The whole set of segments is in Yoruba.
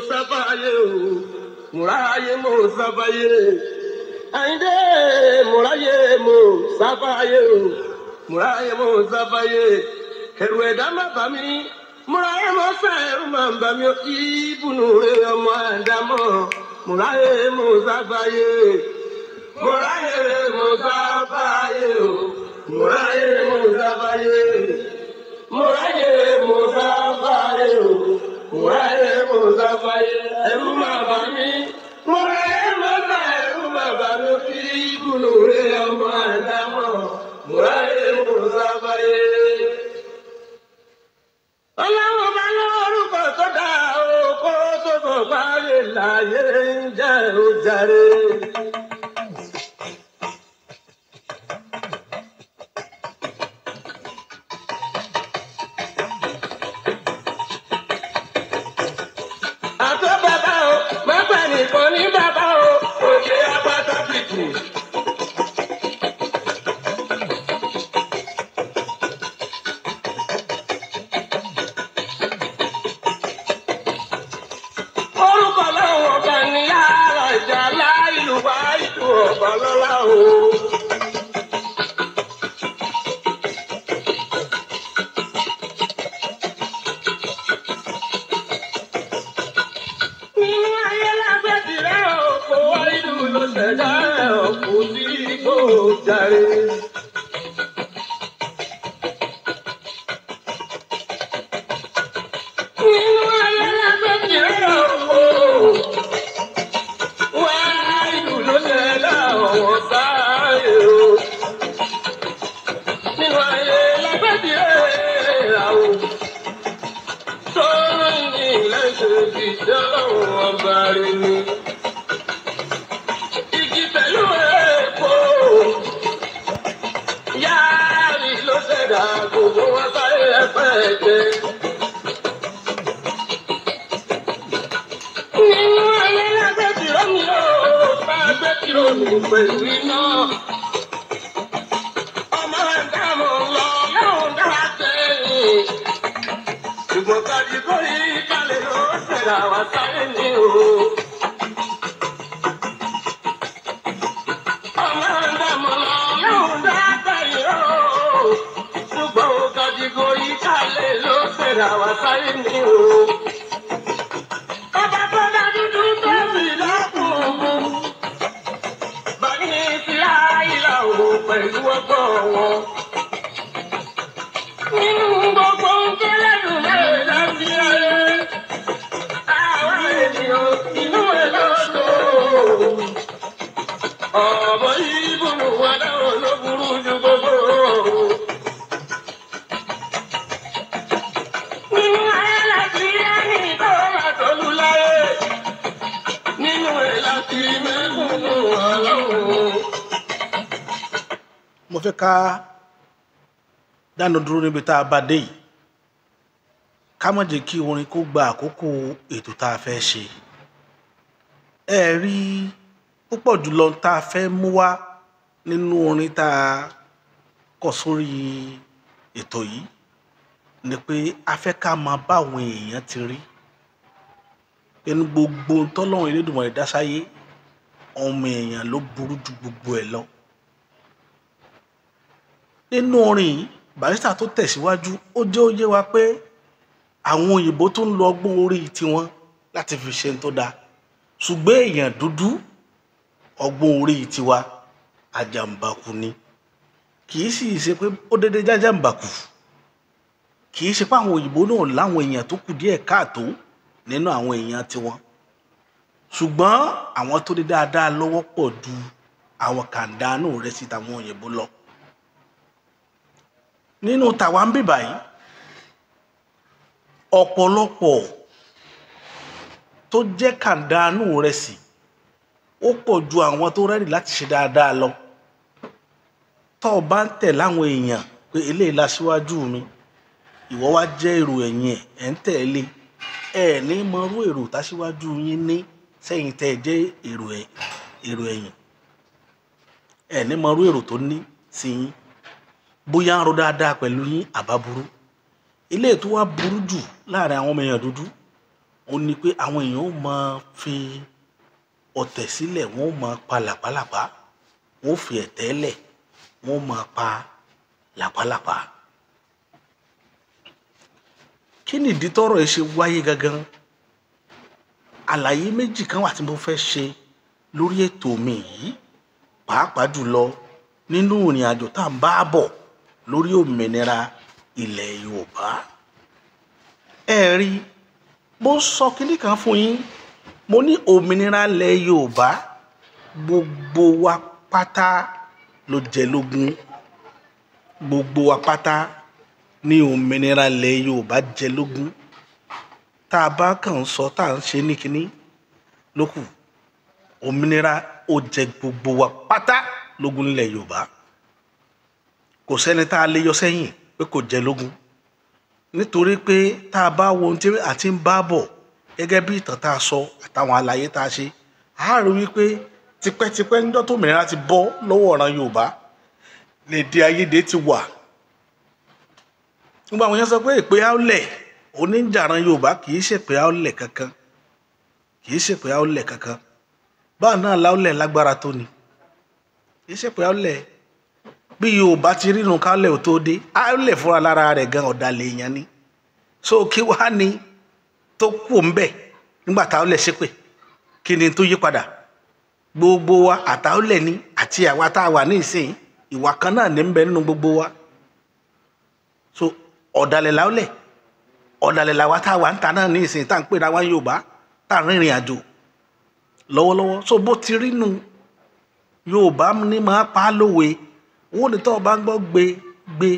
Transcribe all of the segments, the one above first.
sáfàyè o múráyé mo sáfàyè Àyìndé múráyé mo sáfàyè o múráyé mo sáfàyè ẹ̀rù ẹ̀dá má bà mí múráyé mo fẹ́ ẹ̀rù má bà mí ìbùnú rẹ̀ ọmọ àdámọ̀ múráyé mo sáfàyè múráyé mo sáfàyè o múráyé mo sáfàyè múráyé mo sáfàyè o múráyé mo sáfàyè ẹ̀rù má bà mí múráyé mo fẹ́ ẹ̀rù má bà mí ìbùnú rẹ̀ ọmọ àdámọ̀ múráyé mo sáfàyè. Ọlọ́run bá lórúkọ tó dá oko tó tó parí láyé ń jẹ́ òjàre. Àtọ́ bàbá o, mọ́pẹ́ nìkan ní bàbá o, òkè apáta pìtì. Orúkọ lọ́wọ́ ọba ní yàrá ìjà láìlú wá ìlú ọba lọ́la o. Nínú ayé lágbẹ́ tirẹ̀ òkú wá ìlú ló ṣẹ̀dá òkú sí kò jàre. Nínú ayé lágbẹ́ tirẹ̀ òkú wá ìlú ló ṣẹ̀dá ọ̀wọ́ sáyé o. Nínú ayé lágbẹ́ tirẹ̀ àwọ̀ tó ní lẹ́sẹ̀ ti dánwò ọba rẹ̀ ni. Igi pẹ̀lú èèpo yáàrí ló ṣẹ̀dá gbogbo wọn sáyé ẹ̀fẹ́ ẹ̀jẹ̀. Nínú ayé lágbẹ́ tìrọ́ mi ó bá gbé tìrọ́ mi pẹ̀lú iná. Ọmọ ẹ̀dá mọ̀ lọ lọ́hùn dára tẹ̀yìn. Ṣùgbọ́n kàdìgọ́ yìí kalẹ̀ ló ṣẹ̀dá wá sáyé ní o. Ọmọ ẹ̀dá mọ̀ lọ lọ́hùn dára tẹ̀yìn o. Ṣùgbọ́n kàdìgọ́ yìí kalẹ̀ ló ṣẹ̀dá wá sáyé ní o. Ọba tó dá dúdú tó sì lọ́kùnkùn. Bàní ti àìlà òun pẹ̀lú ọgbọ́n wọn. Nínú gbogbo nkẹ́lẹ́dùn mẹ́rin láti ayé. Àwọn ènìyàn inú ẹ̀ lọ́dọ̀. Ọmọ yìí bùnú wọn dáhùn ló burú ju gbogbo. Nínú ayé láti ẹni tó bá tọ́lú láyé. Nínú ẹ̀ láti mẹ́kúnnù ọlọ́run. Mo fẹ́ ká dánu dúró níbi tá a bá dé yìí ká má jẹ́ kí orin kó gba àkókò ètò tá a fẹ́ ṣe. Ẹ rí púpọ̀ jùlọ tá a fẹ́ mú wá nínú orin tá a kọ sórí ètò yìí ni pé a fẹ́ ká máa bá àwọn èèyàn ti rí. Ẹnu gbogbo tọ́lọ́run Elédùmarè dá sáyé ọmọ èèyàn ló burú ju gbogbo ẹ̀ lọ. Nínú orin yìí Barrister tó tẹ̀síwájú ó jẹ́ ó yé wa pé àwọn òyìnbó tó ń lo ọgbọ́n orí tiwọn láti fi ṣe tó dáa ṣùgbọ́n èèyàn dúdú ọgbọ́n orí tiwa àjàmbákù ni. Kì í sì ṣe pé ó dédé jájàmbákù, kì í ṣe pé àwọn òyìnbó náà láwọn èèyàn tó kù díẹ̀ káàtó nínú àwọn èèyàn tiwọn, ṣùgbọ́n àwọn tó dé dáadáa lọ́wọ́ pọ̀ ju àwọn kàńdánù rẹ̀ sí tàwọn òyìnbó lọ. Nínú tàwa ń bíbà yìí ọ̀pọ̀lọpọ̀ tó jẹ́ kàńdánù rẹ̀ sí ó pọ̀ ju àwọn tó rẹ́dì láti ṣe dáadáa lọ. Tó o bá ń tẹ̀ láwọn èèyàn pé eléyìí láṣíwájú mi, ìwọ wá jẹ́ èrò ẹ̀yìn ẹ̀ ń tẹ̀lé, ẹ̀ ní mọrú èrò táṣíwájú yín ní sẹ́yìn tẹ́ ẹ jẹ́ èrò ẹ̀yìn, ẹ̀ ní mọrú èrò tó ní sí yín, bóyá ń ro dáadáa pẹ̀lú yín àbá burú. Eléyìí tó wá burú jù láàrin àwọn ọmọ èèyàn dúdú ó ní pé àwọn èèyàn ó máa fi ọ̀tẹ̀ sílẹ̀, wọ́n ó máa pa làpálàpá, wọ́n ó fi ẹ̀tẹ́ lẹ̀, wọ́n ó máa pa làpálàpá. Kí ni ìdí tọ́rọ̀ yìí ṣe wáyé gangan? Àlàyé méjì kan wà tí mo fẹ́ ṣe lórí ètò mi yìí, pàápàá jùlọ nínú ìrìn àjò tá à ń bá bọ̀ lórí òmìnira ilẹ̀ Yorùbá. Ẹ rí, mo sọ kinní kan fún yín, mo ní òmìnira ilẹ̀ Yorùbá gbogbo wa pátá ló jẹ lógún. Gbogbo wa pátá ní òmìnira ilẹ̀ Yorùbá jẹ lógún. Tá a bá kàn ń sọ tá à ń ṣe ní kinní lókù, òmìnira ó jẹ gbogbo wa pátá lógún nílẹ̀ Yorùbá. Kò sẹ́ni tá a lè yọ sẹ́yìn pé kò jẹ lógún, nítorí pé tá a bá wo ohun tí a ti ń bá bọ̀ gẹ́gẹ́ bí ìtàn tá a sọ àtàwọn àlàyé tá a ṣe, a rí wípé tipẹ́tipẹ́ níjọ́ tó òmìnira ti bọ́ lọ́wọ́ ọ̀ràn Yorùbá lèdè àìyedè ti wà. Nígbà àwọn yẹn sọ pé ìpè Àólẹ̀ oníjàran Yorùbá kì í ṣèpè Àólẹ̀ kankan, kì í ṣèpè Àólẹ̀ kankan. Báà náà l'Àólẹ̀ lágbára tó ni, kì í ṣèpè Àólẹ̀. Bí Yorùbá ti rínú k'Àólẹ̀ ò tó dé, Àólẹ̀ fúnra lára rẹ̀ gan ọ̀dàlẹ̀ èèyàn ni. So kí wá ni tó kù ń bẹ̀ nígbà t'Àólẹ̀ ṣépè? Kí ni tó yí padà? Gbogbo wa àt'Àólẹ̀ ni àti àwa tá a wà ní ìsìn, ìwà kan náà ní ń bẹ nínú gbogbo wa. So ọ̀dàlẹ̀ l'Àólẹ̀, ọ̀dàlẹ̀ làwa tá a wà ń ta náà ní ìsìn tá à ń pè ra wá Yorùbá tá à ń rìnrìn àjò lọ́wọ́lọ́wọ́. So bó ti rí nu, Yorùbá ní máa pa á lówe, wọ́n ní tó o bá ń gbọ́ gbé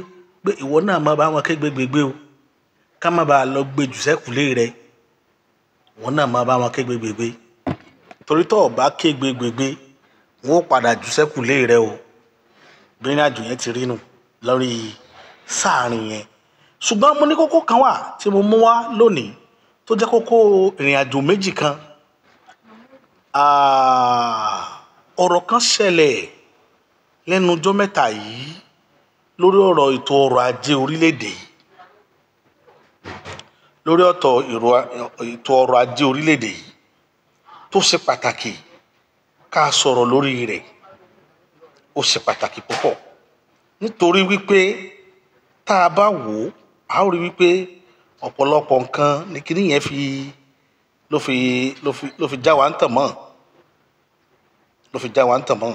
ìwọ náà máa bá wọn ké gbégbé o, ká má bàa lọ gbé jù sẹ́kùlé rẹ, ìwọ náà máa bá wọn ké gbégbé, torí tó o bá ké gbégbé wọn ó padà jù sẹ́kùlé rẹ o. Bí ìrìn àjò yẹn ti rí nu lórí sáàrin yẹn. Ṣùgbọ́n mo ní kókó kan wà tí mo mú wá lónìí tó jẹ́ kókó ìrìn àjò méjì kan. Ọ̀rọ̀ kan ṣẹlẹ̀ lẹ́nu ọjọ́ mẹ́ta yìí lórí ọ̀rọ̀ ètò ọrọ̀ ajé orílẹ̀-èdè yìí, lórí ètò ọrọ̀ ajé orílẹ̀-èdè yìí tó ṣe pàtàkì ká sọ̀rọ̀ lórí rẹ̀. Ó ṣe pàtàkì púpọ̀ nítorí wípé tá a bá wò ó, a ó rí wípé ọ̀pọ̀lọpọ̀ nǹkan ní kinní yẹn ló fi já wa ń tàn mọ́, ló fi já wa ń tàn mọ́.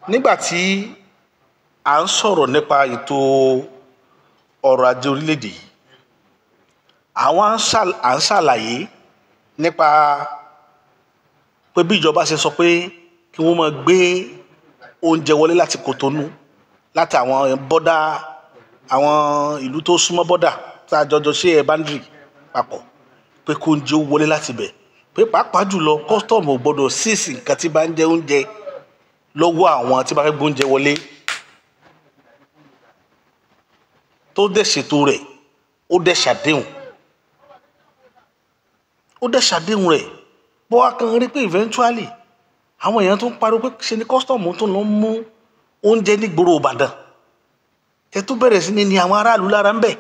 Nígbà tí à ń sọ̀rọ̀ nípa ètò ọrọ̀ ajé orílẹ̀-èdè yìí, à ń ṣàlàyé nípa pé bí ìjọba ṣe sọ pé kí wọ́n máa gbé oúnjẹ wọlé láti Kòtónú, láti àwọn bọ́dà, àwọn ìlú tó súnmọ́ bọ́dà tá a jọjọ ṣe báńdìrì papọ̀, pé kó oúnjẹ ó wọlé láti bẹ̀, pé pàápàá jùlọ kọ́sítọ́ọ̀mù ò gbọ́dọ̀ síìsì nǹkan tí bá ń jẹ oúnjẹ lọ́wọ́ àwọn tí bá fẹ́ gbóúnjẹ wọlé. Tó dẹ̀ ṣètò rẹ̀, ó dẹ̀ ṣàdéhùn rẹ̀. Bó wá kan rí pé eventually àwọn èèyàn tó ń pariwo pé ṣe ni kọ́sítọ́ọ̀mù tó lọ mú oúnjẹ nígboro Ìbàdàn, tẹ tó bẹ̀rẹ̀ sí ni àwọn aráàlú lára ń bẹ̀.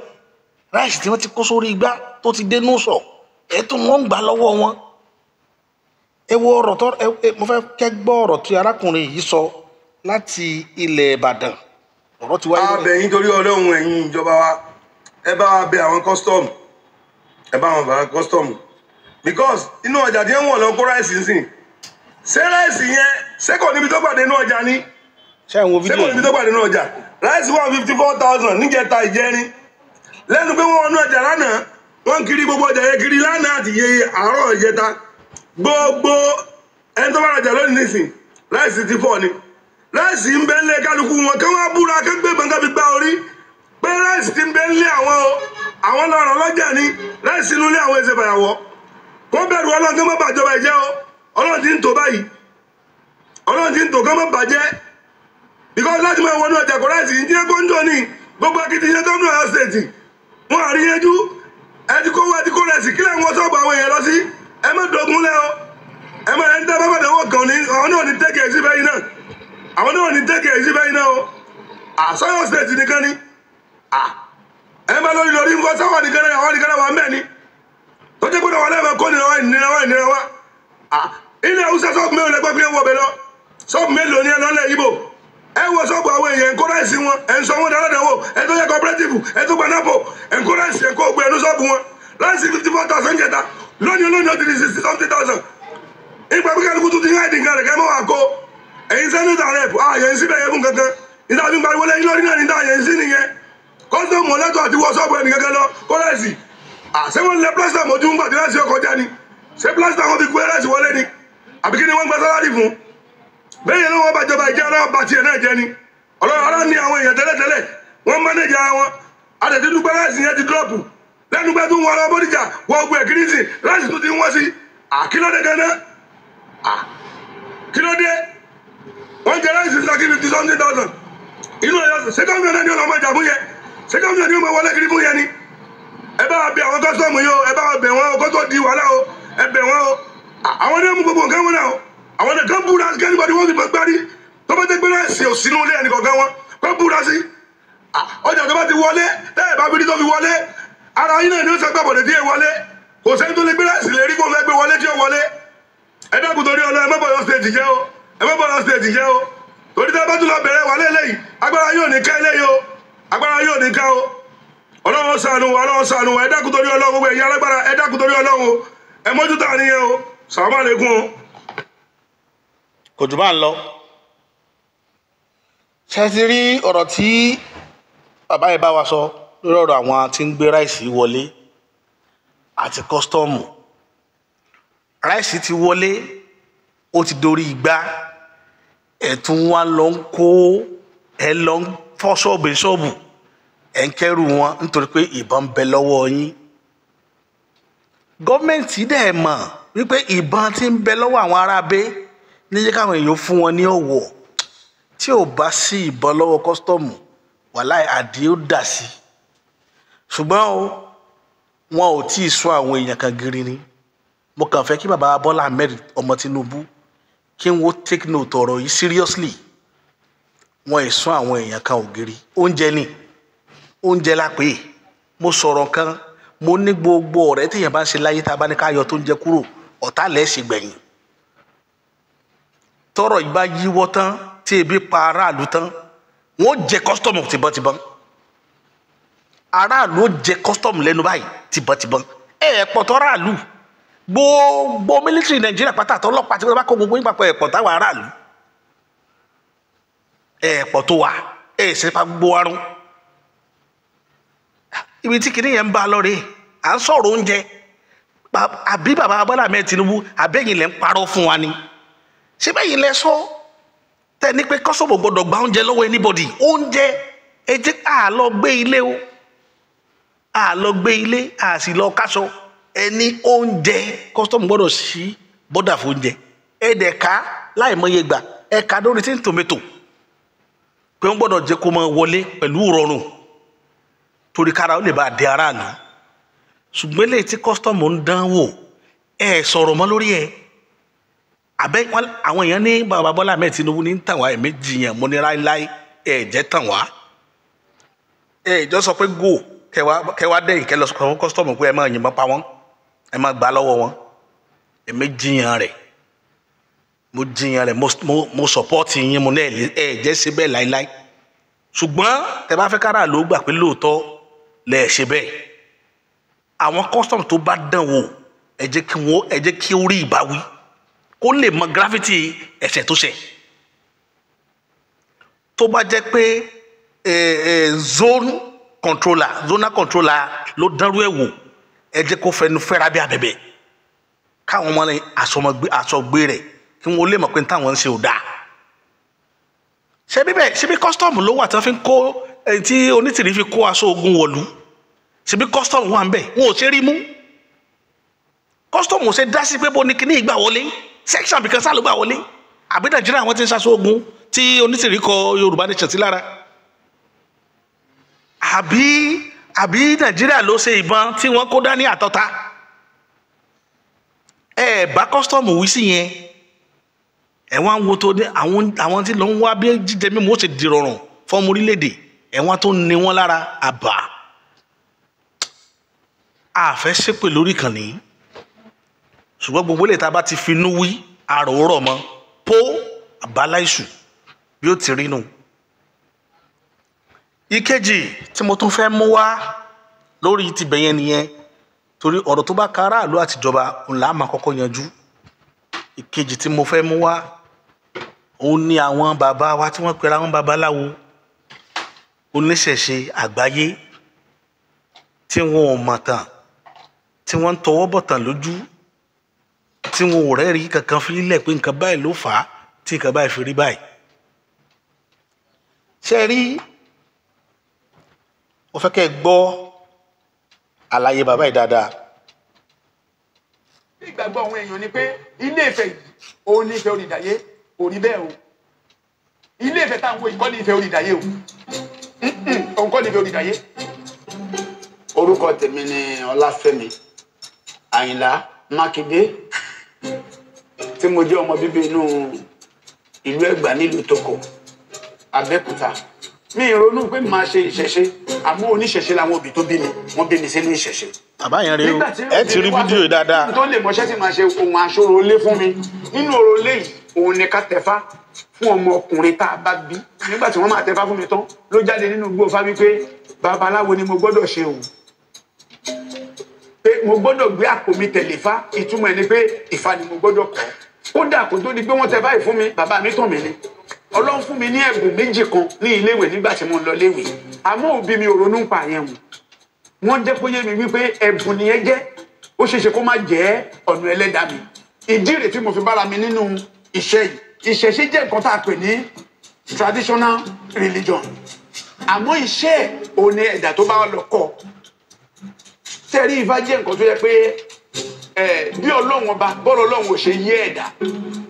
Ráìsì tí wọ́n ti kó sórí igbá tó ti dénú sọ̀, ẹ̀ tó wọ́n ń gbà lọ́wọ́ wọn. Ẹ wo ọ̀rọ̀ tó mo fẹ́ kẹ́ gbọ́ ọ̀rọ̀ tí arákùnrin yìí sọ láti ilẹ̀ Ìbàdàn. Ọ̀rọ̀ ti wáyé. A bẹ̀ yín torí Ọlọ́run, ẹ̀yin ìjọba wa, ẹ bá wa bẹ̀ àwọn kọ́sítọ́ọ̀mù, ẹ bá wọn bẹ̀ àwọn kọ́sítọ́ọ̀mù, because inú ọjà tí wọ́n lọ kó ráìsì ń sìn, ṣé ráìsì yẹn ṣé kò níbi tó pàdé inú ọjà ni? Ṣé àwọn fídíò ṣé kò níbi tó pàdé inú ọjà? Ráìsì 154,000 níjẹta ìjẹrin, lẹ́nu pé wọ́n wọnú ọjà lánàá, wọ́n kiri gbogbo ọjà yẹn kiri lánàá àti iye àárọ̀ ìjẹta. Gbogbo ẹni tó bá rajà lónìí nísìn, ráìsì ti fọ́ ni. Ráìsì ń bẹ ń lé kálukú wọn, kí wọ́n búra kí gbé gbọ̀ngàn fi gbá orí pé ráìsì ti ń bẹ ń lé àwọn o, àwọn lọ́rọ̀ lọ́jà ni, ráìsì inú ilé àwọn ẹsẹ̀ fàyàwọ́. Wọ́n bẹ̀rù Ọlọ́run kí wọ́n bàjọba ìjẹ́ o, Ọlọ́run ti ń tò báyìí, Ọlọ́run ti ń tò kí wọ́n bàjẹ́. Because láti máa wọnú ọjà kò ráìsì ń jẹ́ kóńjọ ní gbogbo akitiyan tó ń lọ Ọ̀yọ́ stéètì, wọ́n àríyànjú ẹtí kó ráìsì kílẹ̀ wọn sọ́ọ̀bù àwọn èèyàn lọ sí. Ẹ má dogun lẹ́ o, ẹ má ẹni tẹ́ bá bàdé wọ̀ kàn ní, àwọn náà ní tẹ́kẹ̀ sí bẹ́yìn náà, àwọn náà ní tẹ́kẹ̀ sí bẹ́yìn náà o. Àsọ́yọ́ stéètì nìkan ni, ẹ bá lórí nǹkan sáwọn nìkan wà mẹ́ni tó jẹ́ gbọ́dọ̀ wà lẹ́ẹ̀mọ́ kó ìnira wa ilé Haúsá sọ́ọ̀bù mélòó lẹ́gbẹ́ pé wọ́n bẹ̀ lọ sọ́ọ̀bù mélòó ní ẹlọ́lẹ̀ Ìgbò ẹ wo sọ́ọ̀bù àwọn èèyàn ẹ̀ńkọ́rẹ́sì wọn ẹ̀ ń sọ wọn dáradàwọ̀ ẹ tó yẹ cooperative ẹ tó gba napo ẹ̀ńkọ́rẹ́sì ẹ̀kọ́ ògbé ẹnu sọ́ọ̀bù wọn láti 54,000 jẹta lónìí ó ti di 60,000 ìgbà pé kálukú tó ti ń hàìdì nǹkan rẹ̀ kẹ́ mọ́ wà kó ẹ̀yin sẹ́nità rẹ̀ àyẹ̀ ń síbẹ̀ yẹ fún kankan ìtàbí pariwo lẹ́yìn lórí náà níta àyẹ̀ ń sí nìyẹn kọ́sítọ́ọ̀mù ọlẹ́tọ̀ àti wọ sọ́ọ̀bù ẹnì kankan lọ kọ́rẹ́sì ṣé wọ́n lẹ plásítà mọ́jú ńgbà tí wọ́n ṣe ọkọ̀ já ni ṣé plásítà wọn fi gbé rẹ́sì wọlé ni àbí kí ni wọ́n gba sálárì fún bẹ́ẹ̀ yẹn ló wọ́n bá jọba ìjẹ́ aláwọ̀ bá tiẹ̀ náà jẹ́ ni ọlọ́run ará ní àwọn èèyàn tẹ́lẹ̀tẹ́lẹ̀ wọ́n mánéjì ara wọn àtẹ̀tí dúpẹ́ rẹ́sì yẹn ti dúrọ́pù lẹ́nu pẹ́ tó ń wọ ọlọ́ bódìjà wọ́n gbé kírìsì rẹ́sì tó ti ń wọ́n sí kílódé gánà kílódé wọ́n jẹ́ rẹ́sì sí 50,000 inú ẹ̀yọ́ ṣé gómìnà náà ni ọlọ́mọ ìjà fún yẹn ṣé gómìnà ni ó mọ wọlé kiri fún yẹn ni ẹ bá bẹ àwọn kọ́sítọ́ọ̀mù yìí o ẹ bá bẹ wọn o kó tó di wàhálà o ẹ bẹ wọn o àwọn ní ọmọ gbogbo nǹkan wọn náà o àwọn ní kan búra sí kẹ́nìbọ̀dì wọ́n fi bọ̀ gbárí tó bá jẹ́ pé rẹ́sì ò sínú ilé ẹnì kọ̀ọ̀kan wọn kó búra sí ọjà tó bá ti wọlé tẹ́ẹ̀ bá fi tó fi wọlé ara yín náà ni ó sẹ́gbà bọ̀dẹ̀ tí ẹ wọlé kò sẹ́ni tó lè gbé rẹ́sì lè rí kó fẹ́ gbé wọlé tí ó wọlé ẹ dákun torí ọlọ ẹ má bọ̀ lọ stéèjì jẹ́ o ẹ má bọ̀ lọ stéèjì jẹ́ o torí tá a bá tún lọ bẹ̀rẹ̀ wà lélẹ́yìí agbára yóò ní ká eléyìí o agbára yóò ní ká o ọlọ́run ṣàánú wa ẹ dákun torí ọlọ́run gbogbo ẹ̀yin alágbára ẹ dákun torí ọlọ́run o ẹ mójútó àníyàn o sàlámù àlékún o. kò jù bá ń lọ ṣe ti rí ọ̀rọ̀ tí bàbá yìí bá wa sọ lórí ọ̀rọ̀ àwọn tí ń gbé ráìsì wọlé àti kọ́sítọ́ọ̀mù ráìsì ti wọlé ó ti dorí igbá ẹ̀tún wa lọ ń kó ẹ lọ ń fọ́ ṣọ́ọ̀bù ẹ̀ ń kẹ́rù wọn nítorí pé ìbọn ń bẹ lọ́wọ́ yín gọ́ọ̀mẹ̀ntì dẹ̀ mọ̀ wípé ìbọn tí ń bẹ lọ́wọ́ àwọn aráabé níjẹ́ káwọn èèyàn fún wọn ní ọ̀wọ̀ tí ò bá sí ìbọn lọ́wọ́ kọ́sítọ́ọ̀mù wàláì àdé ó dà sí ṣùgbọ́n wọn ò tí ì sún àwọn èèyàn kan gírí ni mo kàn fẹ́ kí bàbá Bọ́lá Ahmed ọmọ Tinubu kí n wo take note ọ̀rọ̀ yìí seriously wọn ì sún àwọn èèyàn kan ògiri oúnjẹ lápè mo sọ̀rọ̀ kan mo ní gbogbo ọ̀rẹ́ téèyàn bá ń ṣe láyé tá a bá ní ká yọ tó ń jẹ kúrò ọ̀tá lẹ́ẹ̀ṣẹ̀ gbẹ̀yìn tọ́rọ̀ yìí bá yíwọ́ tán tí ebi pa aráàlú tán wọ́n jẹ kọ́sítọ́ọ̀mù tìbọntìbọn aráàlú ó jẹ kọ́sítọ́ọ̀mù lẹ́nu báyìí tìbọntìbọn ẹ̀ẹ̀pọ̀ tọ́ráàlú gbogbo mílítírì Nàìjíríà pátá àtọlọ́pàá tí wọ́n bá kó gbogbo yín papọ̀ ẹ̀pọ̀ táwọn aráàlú ẹ̀pọ̀ tó wà ẹ̀ẹ́sẹ̀ pa gbogbo arún ibi tí kìnìyàn ń bá lọ rèé à ń sọ̀rọ̀ oúnjẹ àbí bàbá Bọ́lá Ahmed Tinubu àbẹ́yìn lẹ́ ń parọ́ fún wa ni ṣé bẹ́yìn lẹ sọ tẹ ní pé kọ́sọ̀bù gbọ́dọ̀ gba oúnjẹ lọ́wọ́ anybody oúnjẹ ẹ jẹ́ àlọ́ gbé ilé o àlọ́ gbé ilé àsì lọ káṣọ ẹni oúnjẹ kọ́sọ̀bù gbọ́dọ̀ sí bọ́dà fún oúnjẹ ẹ̀ẹ́dẹ̀ka láì mọye gbà ẹ̀ka lórí tí ń tòmẹ́tò pé wọ́n gbọ́dọ̀ jẹ́ kó máa wọlé pẹ̀lú ìrọ̀rùn torí kára ó lè bá dé aráàlú ṣùgbọ́n eléyìí tí kọ́sítọ́ọ̀mù ń dán wò ẹ sọ̀rọ̀ mọ́ lórí ẹ̀ àbẹ́ àwọn èèyàn ní bàbá Bọ́lá Ahmed Tinubu ní tàn wá ẹ̀mí jiyàn mo ní láéláé ẹ̀ jẹ́ tàn wá ẹ̀ jọ sọ pé go kẹwàá dẹ́yìn kẹ lọ sọ fún kọ́sítọ́ọ̀mù pé ẹ máa yìnbọn pa wọ́n ẹ máa gbà lọ́wọ́ wọn ẹ̀mí jiyàn rẹ̀ mo jiyàn rẹ̀ mo sọ̀pọ́ọ̀tì yín mo ní ẹ̀ jẹ́ ṣe bẹ́ẹ̀ láéláé ṣùgbọ́n tẹ bá fẹ́ kára ló gbà pé lóòótọ́ lẹ̀ ṣe bẹ́ẹ̀ àwọn kọ́sítọ́ọ̀mù tó bá dán wò ẹ jẹ́ kí ó rí ìbáwí kó lè mọ gravity ẹ̀ṣẹ̀ tó ṣẹ̀ tó bá jẹ́ pé zonal controller ló dánrú ẹ̀ wò ẹ jẹ́ kó fẹnu fẹ́ra bí abẹ̀bẹ̀ káwọn ọmọ àsọgbé rẹ̀ kí wọ́n lè mọ̀ pé táwọn ń ṣe ò dáa ṣebí kọ́sítọ́ọ̀mù ló wà tí wọ́n fi ń kó tí onítìrí fi kó aṣọ ogun wọ̀lú ṣebí kọ́sítọ́ọ̀mù wà ń bẹ̀ wọn ò ṣe rí mú kọ́sítọ́ọ̀mù ṣe dá sí pé bó ní kíní ìgbà wọlé section bìkan sá ló gbà wọlé àbí Nàìjíríà wọn ti ń ṣaṣọ ogun tí onítìrí kọ Yorùbá nation sí lára àbí Nàìjíríà ló ṣe ìbọn tí wọ́n kó dání àtọ́ta ẹ bá kọ́sítọ́ọ̀mù wí sí yẹn ẹ wá ń wo tó ní àwọn tí lọ ń wá bí jíjẹ mímu ó ṣe dìrọ̀rùn fọ́ọ̀mù orílẹ̀-èdè ẹ̀wọ̀n tó ní wọn lára àbá àfẹ́ ṣépè lórí ìkànnì ṣùgbọ́n gbogbo ilé tá a bá ti finú wí àròórọ̀ mọ́ pó àbáláìṣù bí ó ti rí nù. ìkejì tí mo tún fẹ́ mú wá lórí tibẹ̀ yẹn nìyẹn torí ọ̀rọ̀ tó bá ka aráàlú àtijọba òun là á máa kọ́kọ́ yanjú. ìkejì tí mo fẹ́ mú wá òun ni àwọn bàbá wa tí wọ́n pera wọn babaláwo oníṣẹ̀ṣe àgbáyé tí wọn ò mọ̀ tán tí wọ́n ń tọwọ́ bọ̀ tán lójú tí wọn ò rẹ́rìí kankan fi lẹ̀ pé nǹkan báyìí ló fà á tí nǹkan báyìí fi rí báyìí. ṣé rí mo fẹ́ kẹ́ ẹ gbọ́ àlàyé bàbá yìí dáadáa. ìgbàgbọ́ àwọn èèyàn ni pé Ilé Ifẹ̀ yìí òun ní Ifẹ̀ Onídàáyé kò rí bẹ́ẹ̀ o. Ilé Ifẹ̀ táwọn wo ìkọ́ ní Ifẹ̀ Onídàáyé o. Òun kọ́ ní Ifẹ̀ Onídàáyé. Orúkọ tèmi ni Ọláfẹ́mi Àyìnlá Mákindé tí mo jẹ́ ọmọ bíbí inú ìlú Ẹ̀gbá nílùú Tókò Abẹ́òkúta. Mi ìrònú pé màá ṣe ìṣẹ̀ṣe àmọ́ oníṣẹ̀ṣe làwọn òbí tó bí mi wọ́n bí mi sínú ìṣẹ̀ṣe. bàbá yẹn rí o ẹ ti rí fídíò yìí dáadáa. tó lè mọṣẹ́ tí màá ṣe ohun aṣọ́rò lé fún mi nínú ọ̀rọ̀ lé yìí òun ni ká tẹ̀fá fún ọmọ ọkùnrin tá a bá bí nígbà tí wọ́n máa tẹ̀fá fún mi tán ló jáde nínú gbófá wípé babaláwo ni mo gbọ́dọ̀ ṣe o pé mo gbọ́dọ̀ gbé àpò mi tẹ̀lé Ifá ìtumọ̀ ẹ̀ ni pé Ifá ni mo gbọ́dọ̀ kọ́ kódà kó tó di pé wọ́n tẹ báyìí fún mi bàbá mi tàn mí ni Ọlọ́run fún mi ní ẹ̀bùn méjì kan ní iléèwé nígbà tí mo ń lọ léèwé àmọ́ òbí mi ò ronú pa yẹn wọ́n jẹ́ kó yé mi wípé ẹ̀bùn nìyẹn jẹ́ ó ṣeéṣe kó má jẹ́ ọ̀nà ẹlẹ́dàá mi ìdí rẹ̀ tí mo fi bára mi nínú iṣẹ́ yìí ìṣẹ̀ṣe jẹ́ nǹkan tá a pè ní traditional religion àmọ́ iṣẹ́ òní ẹ̀dá tó bá lọ kọ́ tẹ́rí Ifá jẹ́ nǹkan tó yẹ pé bí Ọlọ́run ọba bọ́ọ̀lù Ọlọ́run ò ṣe yé ẹ̀dá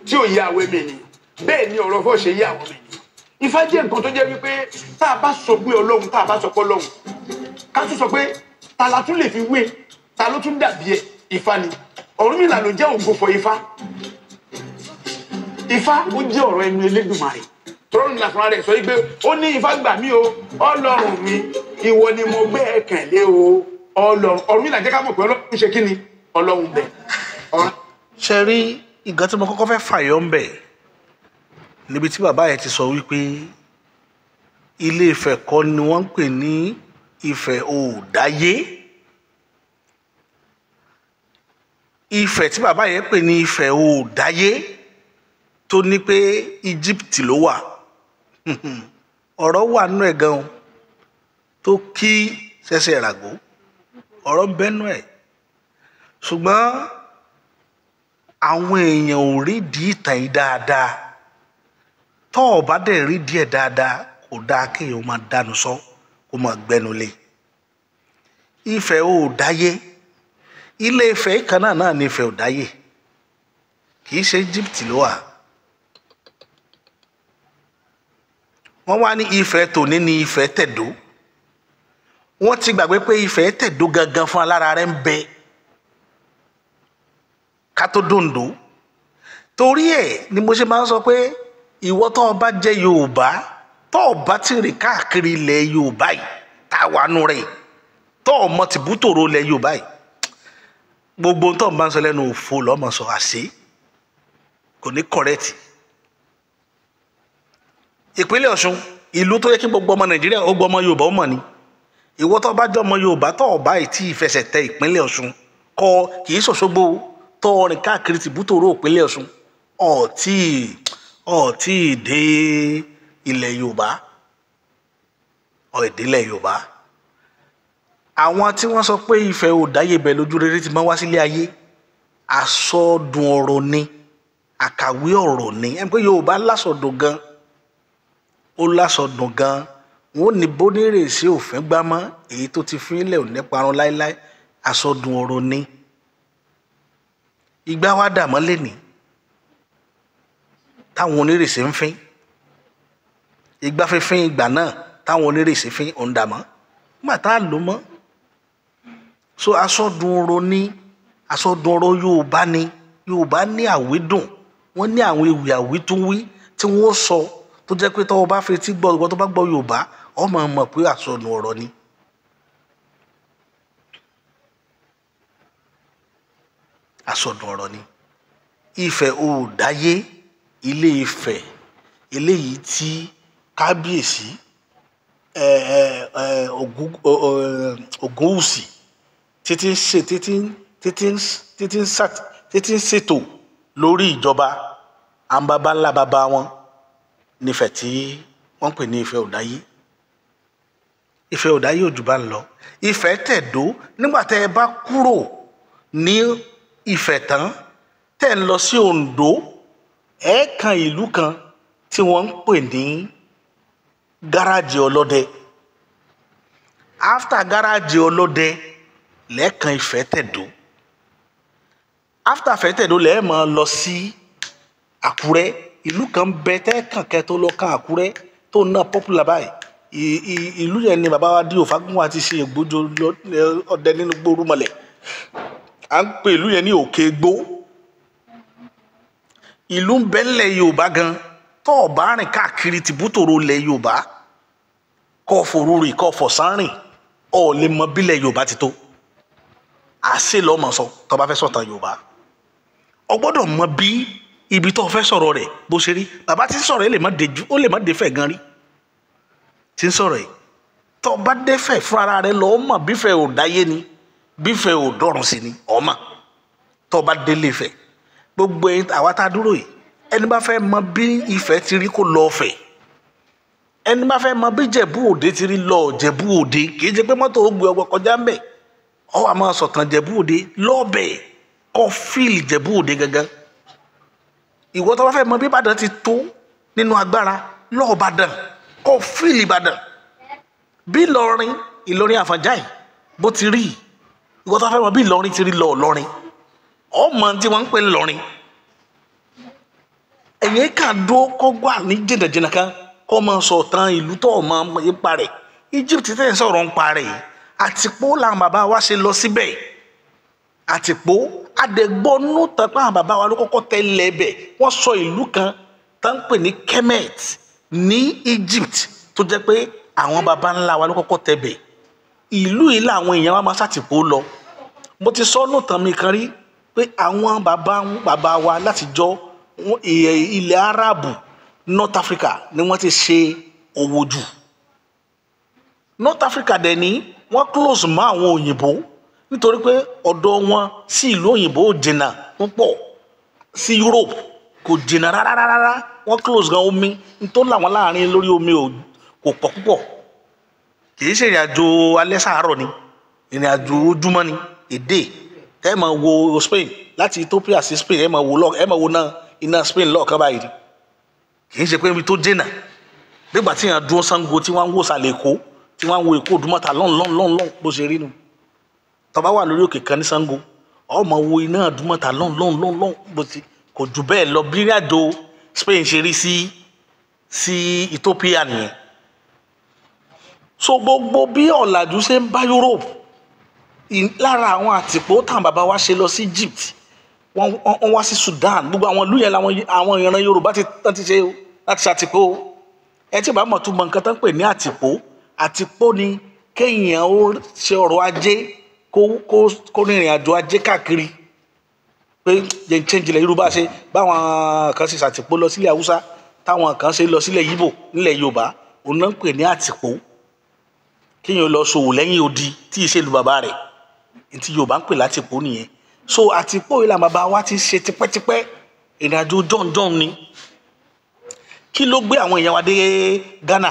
tí ò yé àwọn èmi ènìyàn bẹ́ẹ̀ ni ọ̀rọ̀ fọ́ ṣe yé àwọn ènìyàn Ifá jẹ́ nǹkan tó jẹ́ wípé tá a bá sọ pé Ọlọ́run tá a bá sọ pé Ọlọ́run ká tún sọ pé ta la tún lè fi wé ta ló tún dàbí ẹ̀ Ifá ni Ọ̀rúnmìlà ló jẹ́ ògo fọ Ifá Ifá ó jẹ́ ọ̀rọ̀ ẹnu Elédùmarè tọ́rọ̀ nígbà fúnra rẹ̀ sọ wípé ó ní Ifá gbà mí o Ọlọ́run mi ìwọ ni mo gbé ẹ̀kànlé o Ọlọ́run Ọ̀rúnmìlà jẹ́ ká mọ̀ pé Ọlọ́run ṣe kí ni Ọlọ́run bẹ̀. ṣe rí nǹkan tí mo kọ́kọ́ fẹ́ fàyọ ń bẹ̀ níbi tí bàbá yẹn ti sọ wípé Ilé Ifẹ̀ kọ́ ni wọ́n ń pè ní Ifẹ̀ Oòdáyé Ifẹ̀ tí bàbá yẹn pè ní Ifẹ̀ Oòdáyé tó ní pé Egypt ló wà ọ̀rọ̀ wà nínú ẹ̀ gan tó kí ṣẹ̀ṣẹ̀ ràgó ọ̀rọ̀ ń bẹ́nu ẹ̀ ṣùgbọ́n àwọn èèyàn ò rí di ìtàn yìí dáadáa tó o bá dẹ̀ rí díẹ̀ dáadáa kò dáa kéèyàn máa dánu sọ kó máa gbẹnu lé Ifẹ̀ Oòdáyé Ilé Ifẹ̀ kan náà ní Ifẹ̀ Oòdáyé kì í ṣe Egypt ló wà wọ́n wá ní Ifẹ̀ tòní ní Ifẹ̀ Tẹ̀dó wọ́n ti gbàgbé pé Ifẹ̀ Tẹ̀dó gangan fún alára rẹ̀ ń bẹ ká tó dòǹdó torí ẹ̀ ni mo ṣe máa ń sọ pé ìwọ tó o bá jẹ́ Yorùbá tó o bá ti rìn káàkiri ilẹ̀ Yorùbá yìí tá a wà nù rẹ̀ tó o mọ tìbútòrò ilẹ̀ Yorùbá yìí gbogbo tó o bá ń sọ lẹ́nu òfo lọ́mọ sọ àṣé kò ní kọ̀rẹ́tì ìpínlẹ̀ Ọ̀ṣun ìlú tó yẹ kí gbogbo ọmọ Nàìjíríà ó gbọ́ ọmọ Yorùbá ó mọ̀ ni ìwọ tó bá jẹ́ ọmọ Yorùbá tó o bá yìí tí ìfẹsẹ̀ tẹ ìpínlẹ̀ Ọ̀ṣun kọ kì í ṣòṣogbo tó o rìn káàkiri tìbútòrò ìpínlẹ̀ Ọ̀ṣun ọ̀tí dé ilẹ̀ Yorùbá ìdílẹ̀ Yorùbá àwọn tí wọ́n sọ pé Ifẹ̀ Oòdáyé bẹ̀ lójú rere ti máa wá sílé ayé àsọdùn ọ̀rọ̀ ni àkàwé ọ̀rọ̀ ni ẹ̀ pé Yorùbá lásọdùn gan ó lásọdùn gan wọn ò ní bónírèsí òfin gbámọ́ èyí tó ti fún ilẹ̀ ò ní parun láéláé àsọdùn ọ̀rọ̀ ni ìgbà wa dà mọ́ lẹ́nìí táwọn onírèsí ń fín ìgbà fífín ìgbà náà táwọn onírèsí fín òun dà mọ́ nígbà tá a lò mọ́ so àsọdùn ọ̀rọ̀ ni àsọdùn ọ̀rọ̀ Yorùbá ní àwídùn wọ́n ní àwọn ewì àwítúnwí tí wọ́n sọ tó jẹ́ pé tọ́wọ́ bá fetí gbọ́ ìwọ tó bá gbọ́ Yorùbá ọmọ mọ̀ pé àsọnù ọ̀rọ̀ ni. àsọnù ọ̀rọ̀ ni. Ifẹ̀ Oòdáyé Ilé Ifẹ̀ eléyìí tí kábíyèsí Ògúnwùsì títí ń ṣètò lórí ìjọba àǹbàbá ńlá bàbá wọn nífẹ̀ tí wọ́n pè ní Ifẹ̀ Oòdáyé. Ifẹ̀ Oòdáyé ò jù bá ń lọ. Ifẹ̀ tẹ̀dó nígbà tẹ́ ẹ bá kúrò ní Ifẹ̀ tán tẹ́ ń lọ sí Oǹdó ẹ kan ìlú kan tí wọ́n ń pè ní gáràjì ọlọ́dẹ. After gáràjì ọlọ́dẹ lẹ́ẹ̀kan Ifẹ̀ tẹ̀dó. After Ifẹ̀ tẹ̀dó lẹ́ẹ̀ máa lọ sí Àkúrẹ́. Ìlú kan bẹ tẹ́ẹ̀kan kẹ́ tó lọ kan Àkúrẹ́ tó ná popular báyìí. Ìlú yẹn ni bàbá wa Dí Òfágúnwà ti ṣe Ògbójò ọdẹ nínú gbórúmọlẹ̀. À ń pè ìlú yẹn ní Òkè Gbó. Ìlú ń bẹ ńlẹ̀ Yorùbá gan tó o bá rìn káàkiri tìbútòrò ilẹ̀ Yorùbá kọ́ fòrú rìn kọ́ fọ̀sán rìn ọ̀ lè mọ bílẹ̀ Yorùbá ti tó. Àṣẹ lọ́mọ sọ tó bá fẹ́ sọ̀tàn Yorùbá o gbọ́dọ̀ mọ bí ibi tó fẹ́ sọ̀rọ̀ rẹ̀ bó ṣe rí. Bàbá tí ń sọ̀rọ̀ yìí ó lè má dé Ifẹ̀ gan rí tí ń sọ̀rọ̀ yìí tó bá dé Ifẹ̀ fún ara rẹ̀ lọ́ọ́ mọ̀ bí Ifẹ̀ Oòdáyé ni bí Ifẹ̀ Oòdọ̀rùn sí ni ọmọ tó bá délé Ifẹ̀. Gbogbo àwa tá a dúró yìí ẹni bá fẹ́ mọ bí Ifẹ̀ ti rí kó lọ Ifẹ̀. Ẹni bá fẹ́ mọ bí Jẹ̀bú Òde ti rí lọ Jẹ̀bú Òde. Kì í ṣe pé mọ́tò ó gbé ọgbọ kọjá ń bẹ̀ ọ wà máa sọ̀tàn Jẹ̀bú Òde lọ́ọ̀bẹ̀ kọ́ fíìlì Jẹ̀bú Òde gangan. Ìwọ tó bá fẹ́ mọ bí Ìbàdàn ti tó nínú agbára lọ́ọ̀bàdàn kọ́ fíìlì Ìbàdàn. Bí Ìlọrin Àfọ̀njá yìí bó ti rí ìwọ tó fẹ́ mọ bí Ìlọrin ti rí lọ Ìlọrin ọmọ tí wọ́n ń pè lọ́rin. Ẹ̀yìn kan dó kọ́ gbà ní jìnnàjìnnà kan kọ́ máa sọ tán ìlú tó ọmọ yìí parẹ̀. Egypt tẹ̀ ń sọ̀rọ̀ ń parẹ̀ Àtìpó làwọn bàbá wa ṣe lọ síbẹ̀. Àtìpó àdẹ̀gbọ́nú tán pé àwọn bàbá wa ló kọ́kọ́ tẹ́lẹ̀ bẹ̀. Wọ́n sọ ìlú kan tá ń pè ní Kemet ní Egypt tó jẹ́ pé àwọn bàbá ńlá wa ló kọ́kọ́ tẹ́ bẹ̀. Ìlú yìí làwọn èèyàn wa máa ṣàtìpó lọ. Mo ti sọ ọ́nù tán mi kan rí pé àwọn bàbá wa látijọ́ ilẹ̀ Árábù North Africa ni wọ́n ti ṣe òwò jù. North Africa dẹ̀ ní wọ́n close mọ́ àwọn òyìnbó nítorí pé ọ̀dọ̀ wọn sí ìlú òyìnbó ò jìnnà púpọ̀ sí Europe kò jìnnà rárá. Wọ́n close gan omi nítorí làwọn láàrin lórí omi kò pọ̀ púpọ̀. Kì í ṣe ìrìn àjò alẹ́ sàárọ̀ ni ìrìn àjò ojúmọ́ ni èdè. Ẹ máa wo Spain láti Ethiopia sí Spain ẹ máa wo náà iná Spain lọ́ọ̀kan báyìí kì í ṣe pé ibi tó jìnnà nígbà tí èèyàn dúró Ṣàngó tí wọ́n ń wò sàlẹ̀ Èkó tí wọ́n ń wo Èkó Òdùmọ̀tà lọ́n bó ṣe rí nu. Tó bá wà lórí òkè kan ní Ṣàngó ọ máa wo iná Òdùmọ̀tà lọ́n bó ti kò jù bẹ́ẹ̀ lọ bí ìrìn àjò Spain ṣe rí sí Ethiopia nìyẹn. So gbogbo bí ọ̀làjú ṣe ń bá Europe lára àwọn àtìpó táwọn bàbá wa ṣe lọ sí Egypt wọ́n wá sí Sudan gbogbo àwọn ìlú yẹn àwọn ìran Yorùbá ti ṣe láti ṣàtìpó. Ẹ tí bá mọ̀ tún mọ nǹkan tó ń pè ní àtìpó ni kéèyàn ó ṣe ọrọ̀ ajé kó rìnrìn àjò ajé káàkiri pé jẹ́ ń change ilẹ̀ Yorùbá ṣe báwọn kan ṣe ṣàtìpó lọ sílẹ̀ Haúsá táwọn kan ṣe lọ sílẹ̀ Yíbò nílẹ̀ Yorùbá òun náà ń pè ní àtìpó. Kéèyàn lọ ṣòwò lẹ́yìn odi tí ì ṣe lu bàbá rẹ̀ tí Yorùbá ń pè látìpó nìyẹn. So àtìpó yìí làwọn bàbá wa ti ṣe tipẹ́tipẹ́ ìrìn àjò jọ̀ǹjọ̀ǹ ni. Kí ló gbé àwọn èèyàn wa dé Ghana?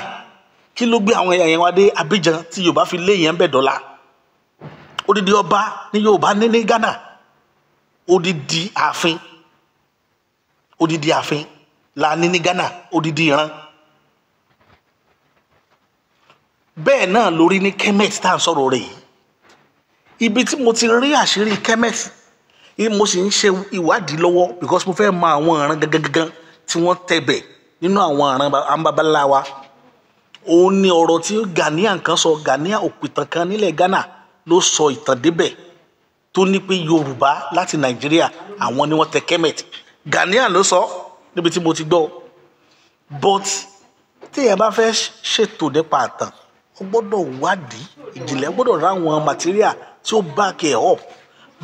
Kí ló gbé àwọn èèyàn wa dé Abidjan tí Yorùbá fi lé èèyàn bẹ̀ dọ́là? Odidi ọba ní Yorùbá ní Ghana. Odidi ààfin la ní Ghana odidi ìran. Bẹ́ẹ̀ náà lórí ní Kemet tá à ń sọ̀rọ̀ rẹ̀ yìí. Ibi tí mo ti rí àṣírí Kemet mo sì ń ṣe ìwádìí lọ́wọ́ because mo fẹ́ mọ àwọn ìran gangan tí wọ́n tẹ̀bẹ̀ nínú àwọn ìran àǹbàbálá wa. Òun ni ọ̀rọ̀ tí Ghanaian kan sọ Ghanaian òpìtàn kan nílẹ̀ Ghana ló sọ ìtàn débẹ̀ tó ní pé Yorùbá láti Nàìjíríà àwọn ni wọ́n tẹ Kemet. Ghanaian ló sọ níbi tí mo ti gbọ́ but téèyàn bá fẹ́ ṣètò nípa àtàn ó gbọ́dọ̀ wádìí ìjìnlẹ̀, ó gbọ́dọ̀ ráwọn material tí ó back it up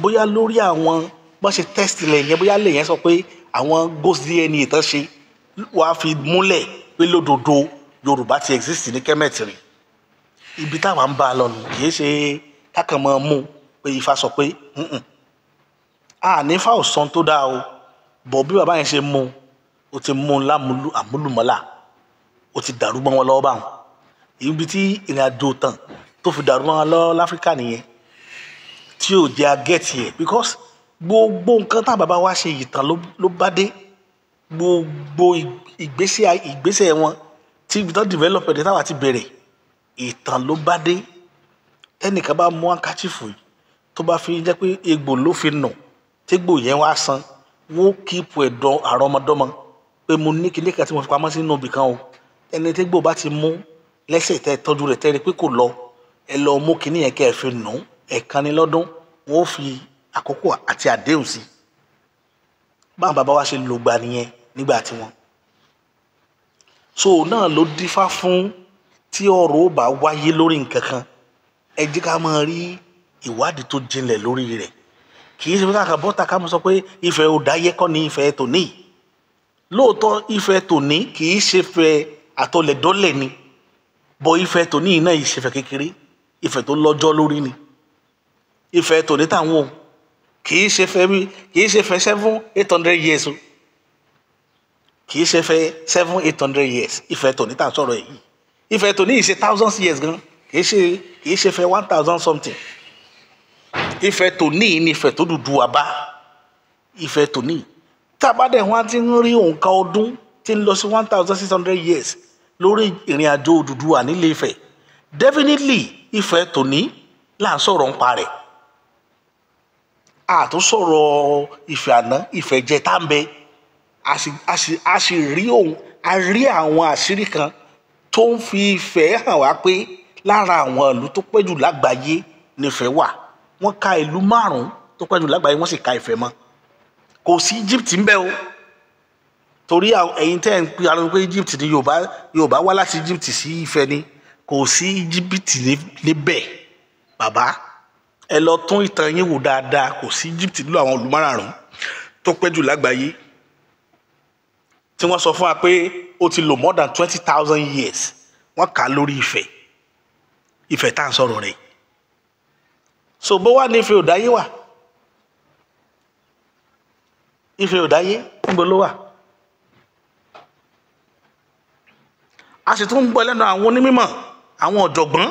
bóyá lórí àwọn bó ṣe test ilẹ̀ yẹn, bóyá lè yẹn sọ pé àwọn ghost DNA tán ṣe wàá fi múlẹ̀ pé lódodo Yorùbá ti exist ní Kẹ́mẹ̀tìrì. Ibi táwa ń bá a lọ nù, kì í ṣe kákan mọ́ mú pé Ifá sọ pé ní Ifá ò sọ tó dáa o, bọ̀ bí bàbá yẹn ṣe mú o ti mú un àmúlùmọ́là, o ti dàrú mọ́ wọn lọ́wọ́ báwọn. Ibi tí ìrìn àjò tán tó fi dàrú mọ́ wọn lọ́wọ́ láfíríkà nìyẹn, tí ò jẹ́ agẹ́tì ẹ̀, because gbogbo nǹkan tá bàbá wa ṣe ìtàn ló bá dé, gbogbo ìgbésẹ̀ wọn tí ibi tó develop ẹ̀ táwa ti bẹ̀rẹ̀ ìtàn ló bá dé. Ẹnìkan bá mú àǹkàchífù yìí tó bá fi jẹ́ pé egbò ló fi nà tégbò yẹn wá san, wọ́n kíìpù ẹ̀dọ̀ àrọ́mọdọ́mọ pé mo ní kíní kan tí mo fi pamọ́ sínú ibì kan o, ẹni tégbò bá ti mú lẹ́sẹ̀ tẹ́ tọ́jú rẹ̀ tẹ́rí pé kò lọ, ẹ lọ mú kíní yẹn kẹ́ ẹ fi nù ẹ̀kan ní lọ́dún, wọ́n fi àkókò àti àdéhùn sí. Báwọn bàbá wa ṣe lò gbà nìyẹn nígbà tí wọn. So náà ló dífá fún tí ọ̀rọ̀ ó bá wáyé lórí nǹkan kan, ẹ jẹ́ ká máa rí ìwádìí tó jinlẹ̀ lórí rẹ̀. Kì í ṣe pé káàkiri bọ́ta ká mọ̀ sọ pé Ifẹ̀ ò dáyé kọ́ ní Ifẹ̀ tòní. Lóòótọ́ Ifẹ̀ tòní kì í ṣe fẹ́ àtọlẹ̀dọ́lẹ̀ ni, bọ̀ Ifẹ̀ tòní náà yìí ṣe fẹ́ kékeré, Ifẹ̀ tó lọ́jọ́ lórí ni. Ifẹ̀ tòní táwọn kì í ṣe fẹ́ 700-800 years o, kì í ṣe fẹ́ 700-800 years. Ifẹ̀ tòní tá à ń sọ̀rọ̀ yìí, Ifẹ̀ tòní yìí ṣe thousands years gan, kì í ṣe fẹ́ 1000 something. Ifẹ̀ tòní ní Ifẹ̀ tó Odùduwà bá. Ifẹ̀ tòní tábàdẹ̀ wọn ti ń rí òǹkà ọdún tí ń lọ sí 1600 years lórí ìrìn àjò Odùduwà nílé Ifẹ̀. Definitely Ifẹ̀ tòní là ń sọ̀rọ̀ ń parẹ̀. A tó sọ̀rọ̀ Ifẹ̀ àná, Ifẹ̀ jẹta ń bẹ. A sì rí àwọn àṣírí kan tó ń fi Ifẹ̀ hàn wá pé lára àwọn ìlú tó pẹ́ jù lágbàáyé ní Ifẹ̀ wà. Wọ́n ka ìlú 5 tó pẹ́ jù lágbàáyé, wọ́n sì ka Ifẹ̀ mọ́. Kò sí Egypt ń bẹ o, torí ẹ̀yin tẹ́ ń pe ara pé Egypt ni Yorùbá wá láti Egypt sí Ifẹ̀ ni, kò sí Egypt níbẹ̀. Bàbá ẹ lọ tún ìtàn yín wò dáadáa, kò sí Egypt nílò àwọn ìlú 5 tó pẹ́ jù lágbàáyé tí wọ́n sọ fún wa pé ó ti lò more than 20,000 years. Wọ́n kà á lórí Ifẹ̀, Ifẹ̀ tá à ń sọ̀rọ̀ rẹ̀. So bó wà ní Ifẹ̀ ò dáyé wà? Ifẹ̀ ò dáyé níbo ló wà? A sì tún ń gbọ́ lẹ́nu àwọn onímọ̀, àwọn ọ̀jọ̀gbọ́n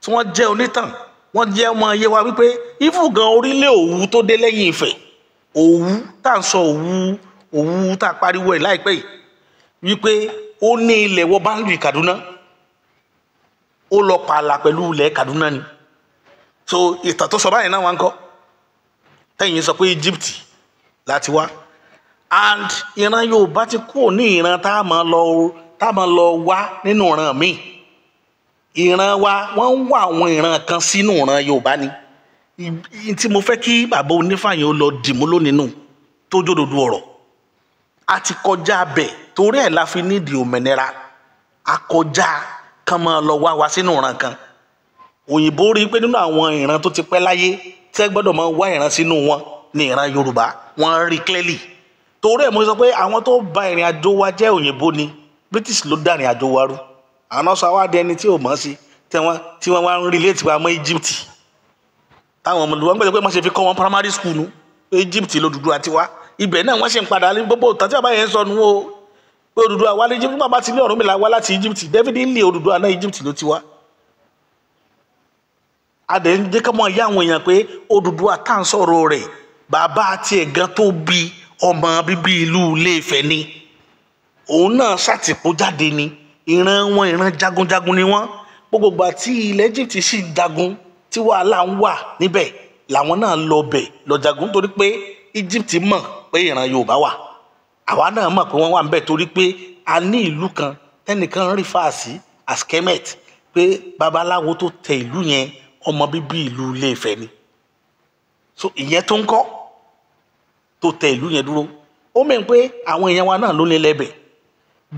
tí wọ́n jẹ́ onítàn, wọ́n jẹ́ ọmọ ayé wa wípé ifú gan orílẹ̀ Òwu tó dé lẹ́yìn Ifẹ̀, Òwu tá à ń sọ Òwu tá a pariwo ẹ̀ láìpẹ́ yìí, wípé ó ní ilẹ̀ wọ báńdì Kaduna, ó lọ pààlà pẹ̀lú ilẹ̀ Kaduna ni. So ìtàn tó sọ báyìí náà wá ń kọ́, tẹ́yìn sọ pé Egypt láti wá, and ìran Yorùbá ti kúrò ní ìran tá a máa lọ wá nínú ìran míì. Ìran wa wọ́n ń wá àwọn ìran kan sínú ìran Yorùbá ni. Tí mo fẹ́ kí bàbá Onífàyàn ó lọ dìmú lónìí nù tó jódodo ọ̀rọ̀. A ti kọjá bẹ̀, torí ẹ̀ la fi nídìí òmìnira. A kọjá kan máa lọ wá wa sínú ìran kan. Òyìnbó rí i pé nínú àwọn ìran tó ti pẹ́ láyé tẹ́ gbọ́dọ̀ máa wá ìran sínú wọn ní ìran Yorùbá. Wọ́n rí clearly. Torí ẹ̀ mo sọ pé àwọn tó ba ìrìn àjò wa jẹ́ òyìnbó ni. British ló dá ìrìn àjò wa rú. Àwọn sọ wá di ẹni tí ò mọ̀ sí tí wọ́n wá ń relate wa mọ́ Egypt. Táwọn ọmọ olùwọ́n gbọ́dọ̀ pé wọ́n ṣe fi kọ́ wọn primary school nu pé Egypt l'Odùduwà ti wá. Ibẹ̀ náà wọ́n ṣe ń padà ní gbogbo ìtàn tí bàbá yẹn sọ nù o pé Odùduwà wá ní Egypt. Bàbá ti ní Ọ̀rúnmìlà wá láti Egypt, definitely Odùduwà náà Egypt ló ti wá. Adẹ̀ ń jẹ́ ká mọ̀ ìyá àwọn èèyàn pé Odùduwà tá à ń sọ̀rọ̀ rẹ̀, bàbá àti ẹ̀gán tó bí ọmọ bíbí ìlú Ilé-Ifẹ̀ ni. Òun náà ṣàtìpó jáde ni. Ìran wọn ìran jagunjagun ni wọ́n. Gbogbo ìgbà tí ilẹ̀ Egypt sì jagun tí wàhálà ń wà níbẹ̀ làwọn náà lọ bẹ̀ lọ jagun, torí pé Egypt mọ̀ pé ìran Yorùbá wà. Àwa náà mọ̀ pé wọ́n wà níbẹ̀ torí pé a ní ìlú kan tẹ́nìkan rí fàásì as Kemet, pé babaláwo tó tẹ ìlú yẹn ọmọ bíbí ìlú Ilé-Ifẹ̀ ni. So ìyẹn tó ń kọ́ tó tẹ ìlú yẹn dúró, ó mẹ́ pé àwọn èèyàn wa náà ló ní lẹ́bẹ̀,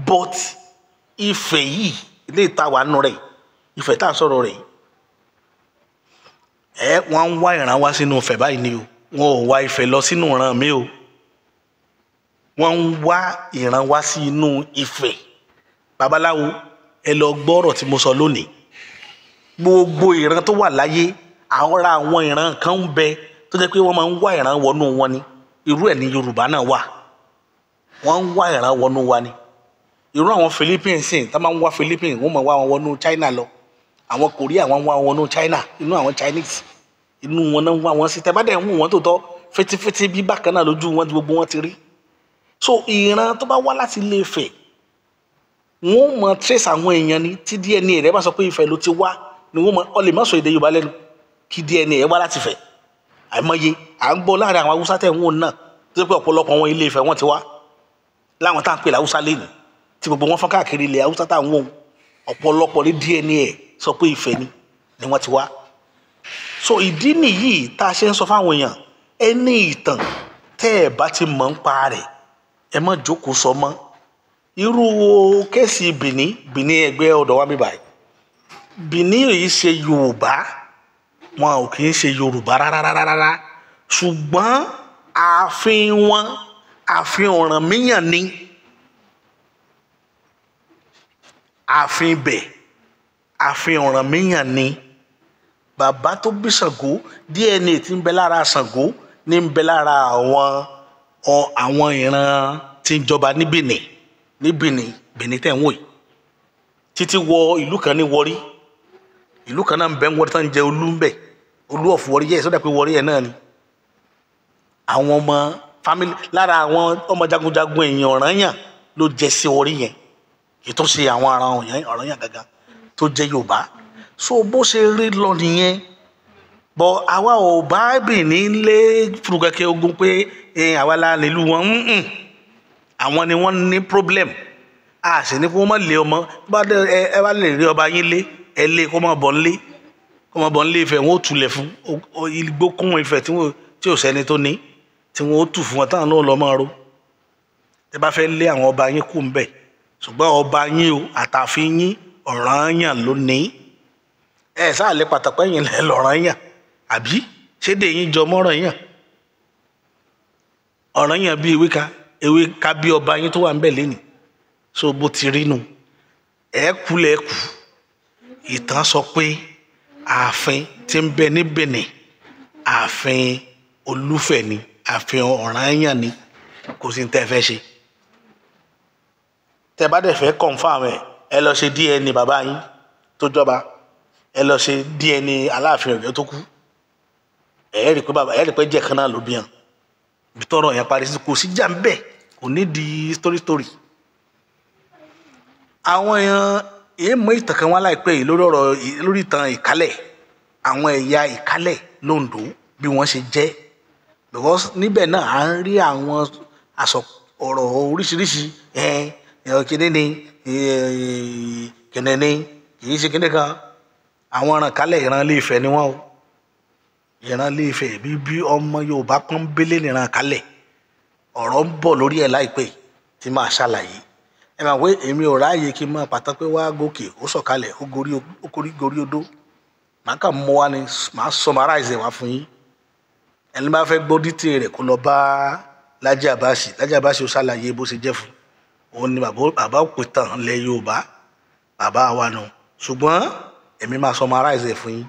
but Ifẹ̀ yìí ilé ìtawà nù rẹ̀ Ifẹ̀ tá à ń sọ̀rọ̀ rẹ̀ wọ́n ń wá ìran wá sínú Ifẹ̀ báyìí ni o wọn ò wá Ifẹ̀ lọ sínú ìran mi o wọ́n ń wá ìran wá sí inú Ifẹ̀ babaláwo ẹ lọ gbọ́rọ̀ tí mo sọ lónìí gbogbo ìran tó wà láyé àwọn ìran kan ń bẹ tó jẹ́ pé wọ́n máa ń wá ìran wọnú wọn ni irú ẹ̀ ní Yorùbá náà wà wọ́n ń wá ìran wọnú wa ni irú àwọn Philippines sìn tá máa ń wá Philippines wọ́n máa wá wọn wọnú China lọ àwọn Korea wọ́n wá wọn wọnú China inú àwọn Chinese inú wọn náà ń wá wọn sí tẹ́ bá dẹ̀ ń wù wọ́n tó tọ́ fetifeti bí bákan náà lójú wọn gbogbo wọn ti rí so ìran tó bá wá láti Ilé Ifẹ̀ wọ́n mọ trace àwọn èèyàn ni tí DNA rẹ̀ bá sọ pé Ifẹ̀ ló ti wá ni wọ́n mọ ọ lè má sọ èdè Yorùbá lẹ́nu kí DNA rẹ̀ wá láti Ifẹ̀ àìmọye à ń gbọ́ láàrin àwọn Haúsá tẹ̀ ń wò náà tó ṣe pé ọ̀pọ̀lọpọ̀ wọn Ilé Ifẹ̀ wọ́n ti wá láwọn tá à ń pè láwùsá lẹ́nu tí gbogbo wọn fọ́n káàkiri ilẹ̀ Haúsá tá à ń wò ọ̀pọ̀lọpọ̀ ní DNA sọ pé Ifẹ̀ ni wọ́n ti wá so ìdí nìyí tá a ṣe ń sọ fáwọn èèyàn ẹni ìtàn tẹ́ ẹ bá ti mọ̀ ń pa rẹ̀ ẹ má jókòó sọ mọ́ irú kéèsì Benin ẹgbẹ́ ọ̀dọ̀ wa mi báyìí Benin yìí ṣe Yorùbá wọn ò kì í ṣe Yorùbá rárá ṣùgbọ́n ààfin wọn ààfin Ọ̀rànmíyàn ni ààfin bẹ̀ ààfin Ọ̀rànmíyàn ni bàbá tó bí Ṣàngó DNA tí ń bẹ lára Ṣàngó ní ń bẹ lára àwọn ìran tí ń jọba ní Benin tẹ̀ ń wò yìí títí wọ ìlú kan ní Warri ìlú kan náà ń bẹ ń Warri tán ń jẹ Olú ń bẹ Olú of Warri yẹ sọdọ pé Warri yẹn náà ni àwọn ọmọ family lára àwọn ọmọ jagunjagun èèyàn Ọ̀rànyàn ló jẹ sí Warri yẹn kì í tó ṣe àwọn ará Ọ̀rànyàn gangan tó jẹ Yorùbá so bó ṣe rí lọ nìyẹn bọ àwa ò bá Benin lé fúrúkẹ́kẹ́ ogun pé àwa la nílùú wọn àwọn ni wọ́n ní problem a sì ní kó wọ́n má lé ọmọ ẹ bá lè rí ọba yín lé ẹ lé kó má bọ̀ ń lé Ifẹ̀ wọn ó tulẹ̀ fún igbó kún Ifẹ̀ tí ò sẹ́ni tó ní tí wọn ó tù fún wọn táwọn náà lọ́ máa ro ẹ bá fẹ́ lé àwọn ọba yín kú ń bẹ̀ ṣùgbọ́n ọba yín o àtàfin yín Ọ̀rànyàn ló ní ẹ sáà lè pàtàkì ẹ̀yìn lẹ́ lọ́rànyàn àbí ṣédè yín jọ mọ́rànyàn Ọ̀rànyàn bí ewé ká bí ọba yín tó wà ń bẹ̀ lẹ́nìí so bó ti rí nu ẹ kú ìtàn sọ pé ààfin tí ń bẹ ní Benin ààfin Olúfẹ̀ ni ààfin Ọ̀rànyàn ni kò sí ní tẹ́ fẹ́ ṣe tẹ́ bá dẹ̀ fẹ́ confam ẹ lọ ṣe DNA bàbá yín tó jọba ẹ lọ ṣe DNA Aláàfin Ọ̀yọ́ tó kú ẹ rí pé jẹ́ kan náà ló bí hàn bí tọrọ yẹn parí sí kò sí jà ń bẹ̀ kò ní di story àwọn èèyàn èèmọ ìtàn kan wá láìpẹ́ yìí lórí ìtàn Ìkálẹ̀ àwọn ẹ̀yà Ìkálẹ̀ l'Oǹdó bí wọ́n ṣe jẹ́ because níbẹ̀ náà à ń rí àwọn ọ̀rọ̀ oríṣiríṣi kíní ni kíní ni kì í ṣe kíní kan àwọn ìran Ìkálẹ̀ ìran Ilé Ifẹ̀ ni wọ́n o ìran Ilé Ifẹ̀ bí ọmọ Yorùbá pọ́nbélé ní ìran Ìkálẹ̀ ọ̀rọ̀ ń bọ̀ lórí ẹ̀ láìpẹ́ tí máa ṣàlàyé ẹ máa wé èmi ò ráàyè kí n máa pàtó pé wá gòkè ó sọ̀kalẹ̀ ó gorí odó màá kà mọ́ wa ni màá summarize wá fún yín ẹni bá fẹ́ gbọ́ dítì rẹ̀ kó lọ bá Lájí Àbáṣì ó ṣàlàyé bó ṣe jẹ́ fún òun ni bàbá òpè tàn lẹ Yorùbá bàbá wa nù ṣùgbọ́n èmi máa summarize fún yín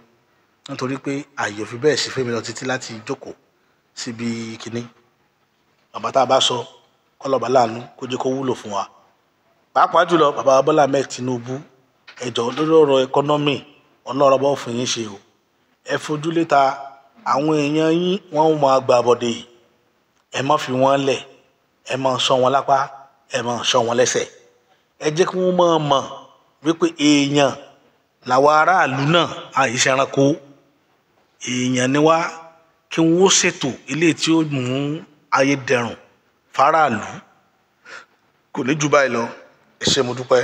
nítorí pé àyè òfin bẹ́ẹ̀ sí fẹ́mi lọ títí láti jókòó síbi kínní bàbá tá a bá sọ kọlọ́ba láàánú kó jẹ́ kó wúlò fún wa pàápàá jùlọ bàbá Bọ́lá Ahmed Tinubu ẹ̀jọ̀ lórí ọ̀rọ̀ ẹkọ́nọ́mì ọlọ́rọ̀bọ̀ fún yín ṣe o ẹ fojú léta àwọn èèyàn yín wọ́n máa gbà bọ̀dé ẹ má fi wọ́n lẹ̀ ẹ má ṣọ́ wọn lápá ẹ má ṣọ́ wọn lẹ́sẹ̀ ẹ jẹ́ kí wọ́n máa mọ̀ wípé èèyàn làwọn aráàlú náà àìṣe ẹranko èèyàn ni wá kí wọ́n ṣètò ilé tí ó mú ayé dẹrùn fáráàlú kò ní jù báyìí lọ ẹ ṣé mo dúpẹ́.